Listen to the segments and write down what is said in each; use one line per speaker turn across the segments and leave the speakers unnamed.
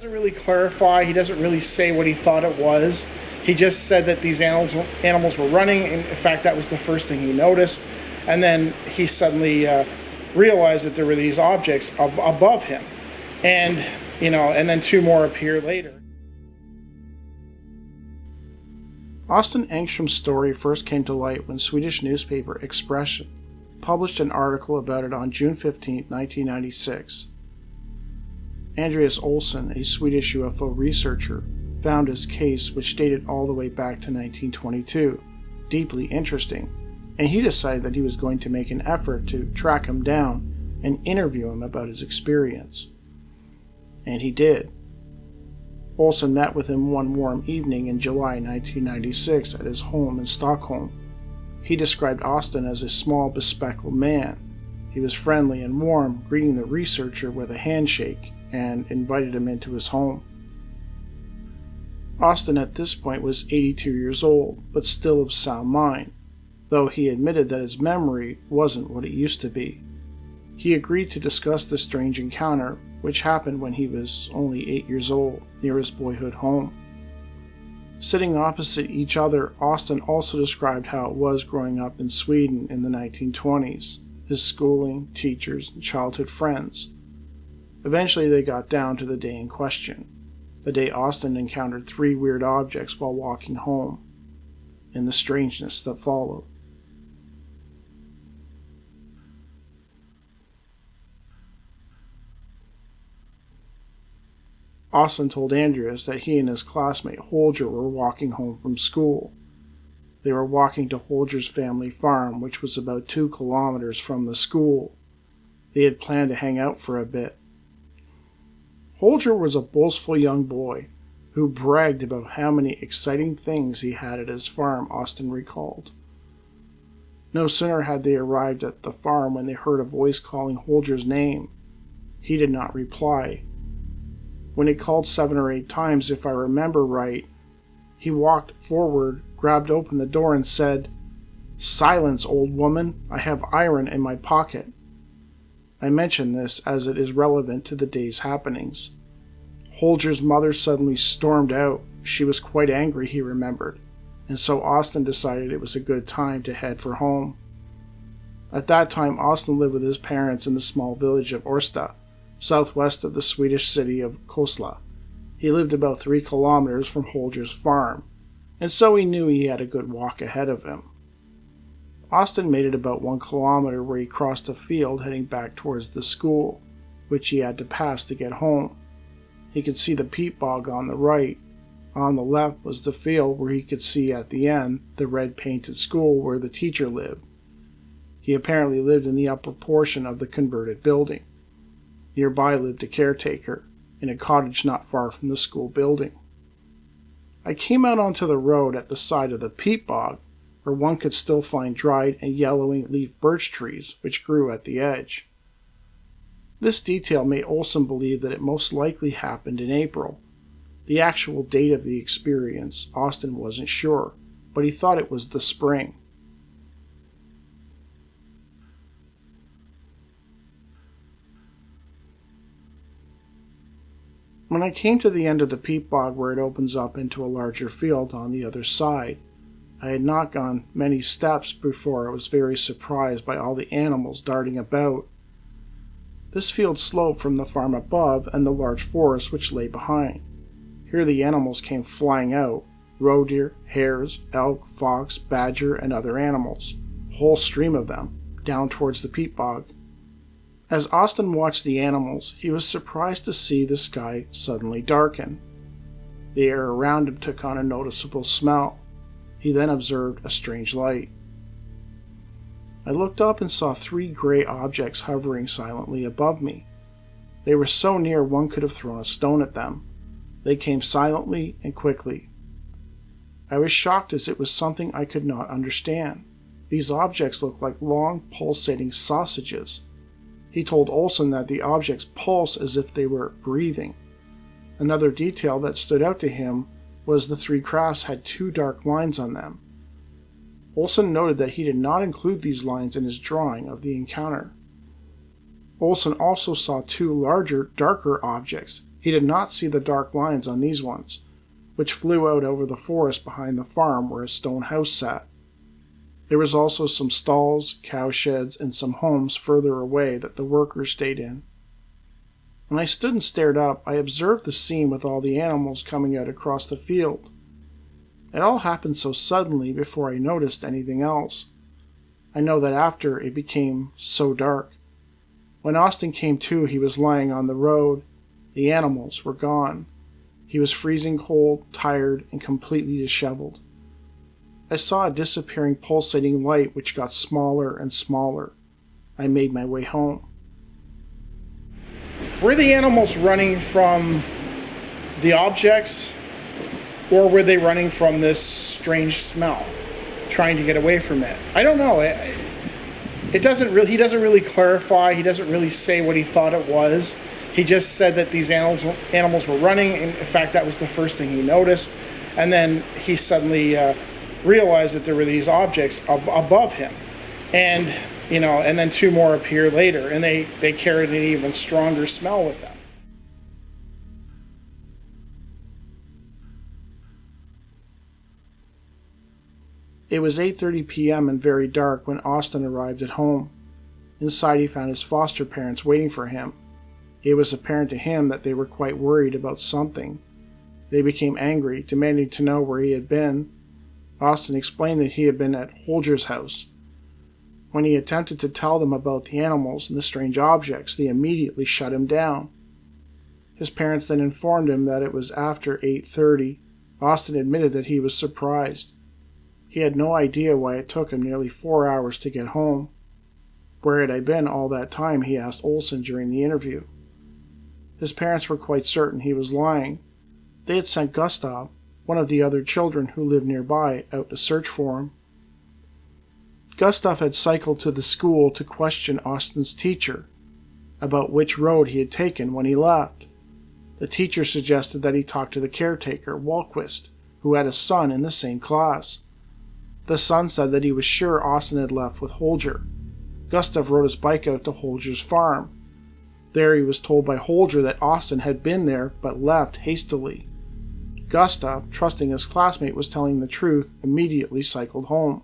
doesn't really clarify. He doesn't really say what he thought it was. He just said that these animals were running. And in fact, that was the first thing he noticed. And then he suddenly realized that there were these objects above him. And, and then two more appear later. Austin Engstrom's story first came to light when Swedish newspaper Expression published an article about it on June 15, 1996. Andreas Olsson, a Swedish UFO researcher, found his case, which dated all the way back to 1922, deeply interesting, and he decided that he was going to make an effort to track him down and interview him about his experience. And he did. Olsson met with him one warm evening in July 1996 at his home in Stockholm. He described Austin as a small, bespectacled man. He was friendly and warm, greeting the researcher with a handshake, and invited him into his home. Austin at this point was 82 years old, but still of sound mind, though he admitted that his memory wasn't what it used to be. He agreed to discuss the strange encounter, which happened when he was only 8 years old, near his boyhood home. Sitting opposite each other, Austin also described how it was growing up in Sweden in the 1920s, his schooling, teachers, and childhood friends. Eventually they got down to the day in question, the day Austin encountered 3 weird objects while walking home, and the strangeness that followed. Austin told Andreas that he and his classmate Holger were walking home from school. They were walking to Holger's family farm, which was about 2 kilometers from the school. They had planned to hang out for a bit. Holger was a boastful young boy who bragged about how many exciting things he had at his farm, Austin recalled. No sooner had they arrived at the farm when they heard a voice calling Holger's name. He did not reply. When it called 7 or 8 times, if I remember right, he walked forward, grabbed open the door, and said, "Silence, old woman, I have iron in my pocket." I mention this as it is relevant to the day's happenings. Holger's mother suddenly stormed out. She was quite angry, he remembered, and so Austin decided it was a good time to head for home. At that time, Austin lived with his parents in the small village of Orsta, southwest of the Swedish city of Clas. He lived about 3 kilometers from Holger's farm, and so he knew he had a good walk ahead of him. Austin made it about 1 kilometer where he crossed a field heading back towards the school, which he had to pass to get home. He could see the peat bog on the right. On the left was the field where he could see at the end the red-painted school where the teacher lived. He apparently lived in the upper portion of the converted building. Nearby lived a caretaker, in a cottage not far from the school building. I came out onto the road at the side of the peat bog, where one could still find dried and yellowing leaf birch trees which grew at the edge. This detail made Olsson believe that it most likely happened in April. The actual date of the experience, Austin wasn't sure, but he thought it was the spring. When I came to the end of the peat bog where it opens up into a larger field on the other side, I had not gone many steps before I was very surprised by all the animals darting about. This field sloped from the farm above and the large forest which lay behind. Here the animals came flying out, roe deer, hares, elk, fox, badger, and other animals, a whole stream of them, down towards the peat bog. As Austin watched the animals, he was surprised to see the sky suddenly darken. The air around him took on a noticeable smell. He then observed a strange light. I looked up and saw 3 gray objects hovering silently above me. They were so near one could have thrown a stone at them. They came silently and quickly. I was shocked as it was something I could not understand. These objects looked like long, pulsating sausages. He told Olsson that the objects pulse as if they were breathing. Another detail that stood out to him was the 3 crafts had 2 dark lines on them. Olsson noted that he did not include these lines in his drawing of the encounter. Olsson also saw 2 larger, darker objects, He did not see the dark lines on these ones, which flew out over the forest behind the farm where a stone house sat. There was also some stalls, cow sheds, and some homes further away that the workers stayed in. When I stood and stared up, I observed the scene with all the animals coming out across the field. It all happened so suddenly before I noticed anything else. I know that after it became so dark. When Austin came to, he was lying on the road. The animals were gone. He was freezing cold, tired, and completely disheveled. I saw a disappearing pulsating light which got smaller and smaller. I made my way home. Were the animals running from the objects, or were they running from this strange smell, trying to get away from it? I don't know. He doesn't really clarify. He doesn't really say what he thought it was. He just said that these animals were running. In fact, that was the first thing he noticed. And then he suddenly realized that there were these objects above him. And then two more appear later, and they carried an even stronger smell with them. It was 8:30 p.m. and very dark when Austin arrived at home. Inside he found his foster parents waiting for him. It was apparent to him that they were quite worried about something. They became angry, demanding to know where he had been. Austin explained that he had been at Holger's house. When he attempted to tell them about the animals and the strange objects, they immediately shut him down. His parents then informed him that it was after 8:30. Austin admitted that he was surprised. He had no idea why it took him nearly 4 hours to get home. Where had I been all that time, he asked Olsson during the interview. His parents were quite certain he was lying. They had sent Gustav, one of the other children who lived nearby, out to search for him. Gustav had cycled to the school to question Austin's teacher about which road he had taken when he left. The teacher suggested that he talk to the caretaker, Wahlquist, who had a son in the same class. The son said that he was sure Austin had left with Holger. Gustav rode his bike out to Holger's farm. There he was told by Holger that Austin had been there but left hastily. Gustav, trusting his classmate was telling the truth, immediately cycled home.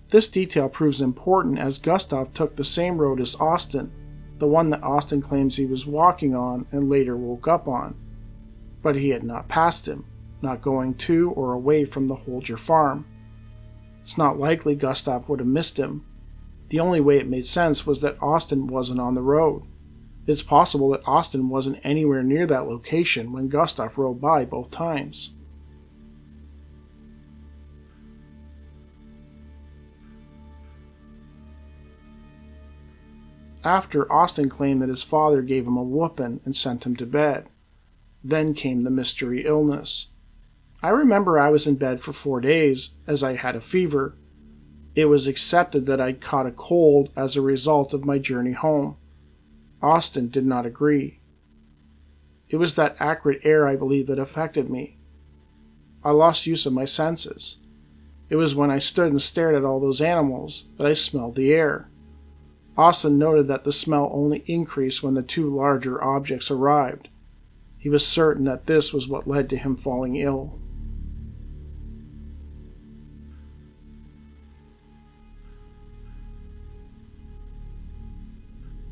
This detail proves important as Gustav took the same road as Austin, the one that Austin claims he was walking on and later woke up on. But he had not passed him, not going to or away from the Holger farm. It's not likely Gustav would have missed him. The only way it made sense was that Austin wasn't on the road. It's possible that Austin wasn't anywhere near that location when Gustav rode by both times. After, Austin claimed that his father gave him a whooping and sent him to bed. Then came the mystery illness. I remember I was in bed for 4 days, as I had a fever. It was accepted that I'd caught a cold as a result of my journey home. Austin did not agree. It was that acrid air, I believe, that affected me. I lost use of my senses. It was when I stood and stared at all those animals that I smelled the air. Olsson noted that the smell only increased when the two larger objects arrived. He was certain that this was what led to him falling ill.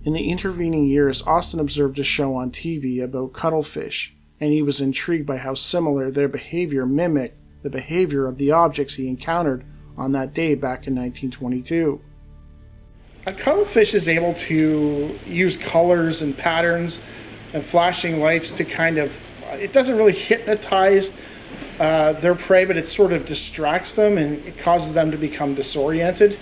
In the intervening years, Austin observed a show on TV about cuttlefish, and he was intrigued by how similar their behavior mimicked the behavior of the objects he encountered on that day back in 1922. A cuttlefish is able to use colors and patterns and flashing lights to it doesn't really hypnotize their prey, but it sort of distracts them and it causes them to become disoriented.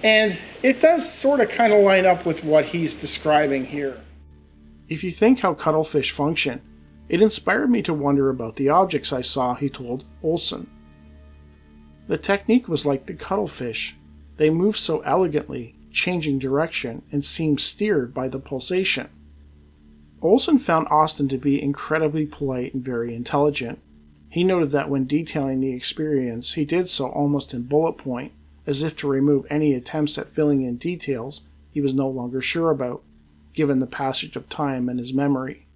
And it does sort of kind of line up with what he's describing here. If you think how cuttlefish function, it inspired me to wonder about the objects I saw, he told Olsson. The technique was like the cuttlefish. They moved so elegantly, changing direction, and seemed steered by the pulsation. Olsson found Austin to be incredibly polite and very intelligent. He noted that when detailing the experience, he did so almost in bullet point, as if to remove any attempts at filling in details he was no longer sure about, given the passage of time and his memory.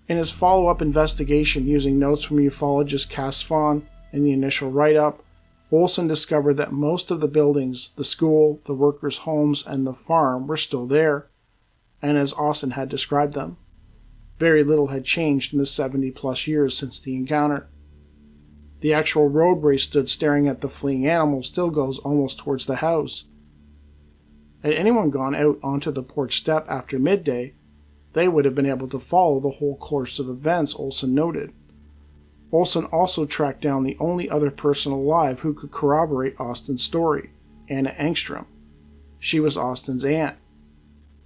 In his follow-up investigation using notes from ufologist Svahn in the initial write-up, Olsson discovered that most of the buildings, the school, the workers' homes, and the farm were still there, and as Austin had described them. Very little had changed in the 70-plus years since the encounter. The actual road where he stood staring at the fleeing animal still goes almost towards the house. Had anyone gone out onto the porch step after midday, they would have been able to follow the whole course of events, Olsson noted. Olsson also tracked down the only other person alive who could corroborate Austin's story, Anna Engstrom. She was Austin's aunt.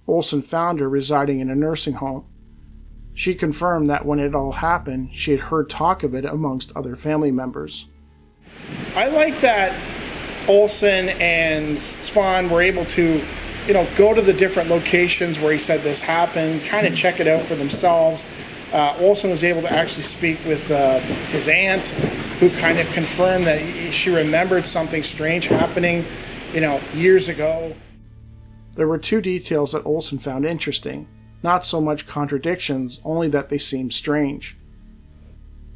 Olsson found her residing in a nursing home. She confirmed that when it all happened, she had heard talk of it amongst other family members. I like that Olsson and Svahn were able to, go to the different locations where he said this happened, kind of check it out for themselves. Olsson was able to actually speak with his aunt, who kind of confirmed that she remembered something strange happening, years ago. There were two details that Olsson found interesting. Not so much contradictions, only that they seemed strange.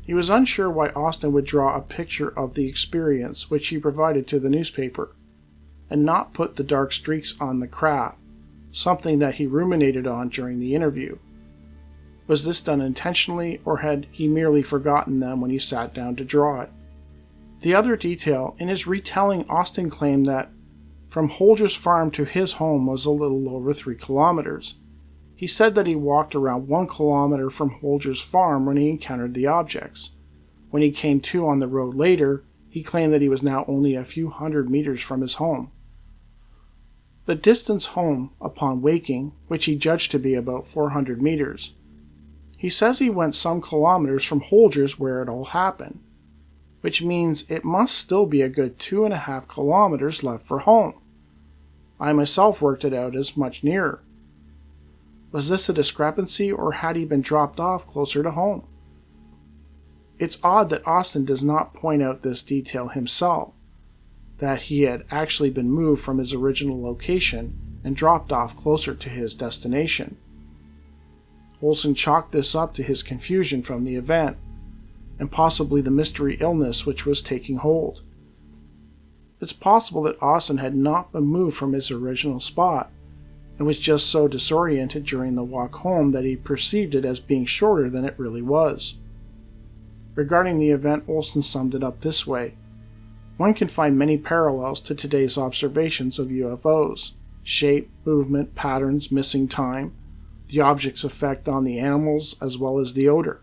He was unsure why Austin would draw a picture of the experience which he provided to the newspaper, and not put the dark streaks on the craft, something that he ruminated on during the interview. Was this done intentionally, or had he merely forgotten them when he sat down to draw it? The other detail, in his retelling, Austin claimed that from Holger's farm to his home was a little over 3 kilometers. He said that he walked around 1 kilometer from Holger's farm when he encountered the objects. When he came to on the road later, he claimed that he was now only a few hundred meters from his home. The distance home, upon waking, which he judged to be about 400 meters. He says he went some kilometers from Holger's where it all happened, which means it must still be a good 2.5 kilometers left for home. I myself worked it out as much nearer. Was this a discrepancy, or had he been dropped off closer to home? It's odd that Austin does not point out this detail himself, that he had actually been moved from his original location and dropped off closer to his destination. Olsson chalked this up to his confusion from the event, and possibly the mystery illness which was taking hold. It's possible that Austin had not been moved from his original spot, and was just so disoriented during the walk home that he perceived it as being shorter than it really was. Regarding the event, Olsson summed it up this way. One can find many parallels to today's observations of UFOs: shape, movement, patterns, missing time, the object's effect on the animals, as well as the odor.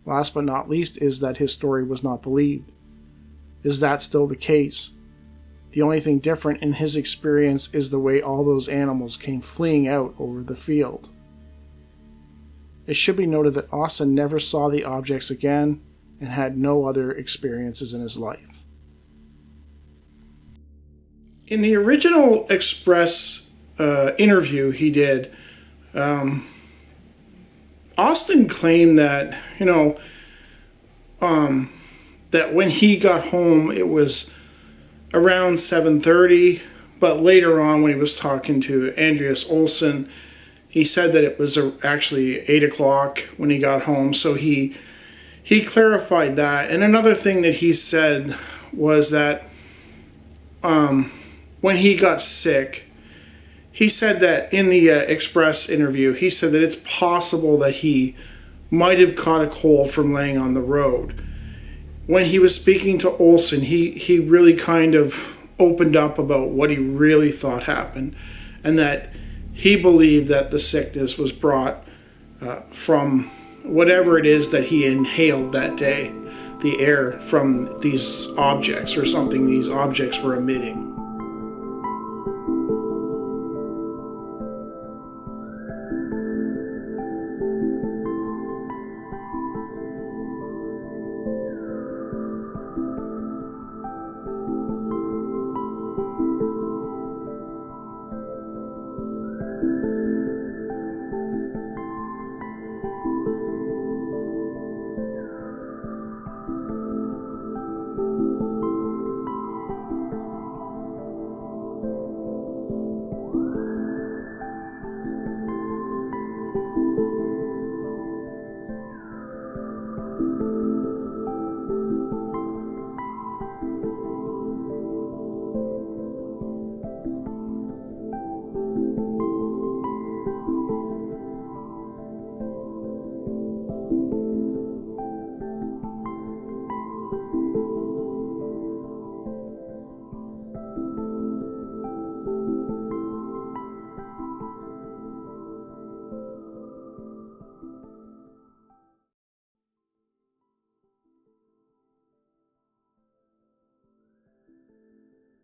Last but not least is that his story was not believed. Is that still the case? The only thing different in his experience is the way all those animals came fleeing out over the field. It should be noted that Austin never saw the objects again and had no other experiences in his life. In the original Express interview he did, Austin claimed that, that when he got home it was around 7:30, but later on when he was talking to Andreas Olsson, he said that it was actually 8 o'clock when he got home, so he clarified that. And another thing that he said was that when he got sick, he said that in the Express interview, he said that it's possible that he might have caught a cold from laying on the road. When he was speaking to Olsson, he really kind of opened up about what he really thought happened, and that he believed that the sickness was brought from whatever it is that he inhaled that day, the air from these objects or something these objects were emitting.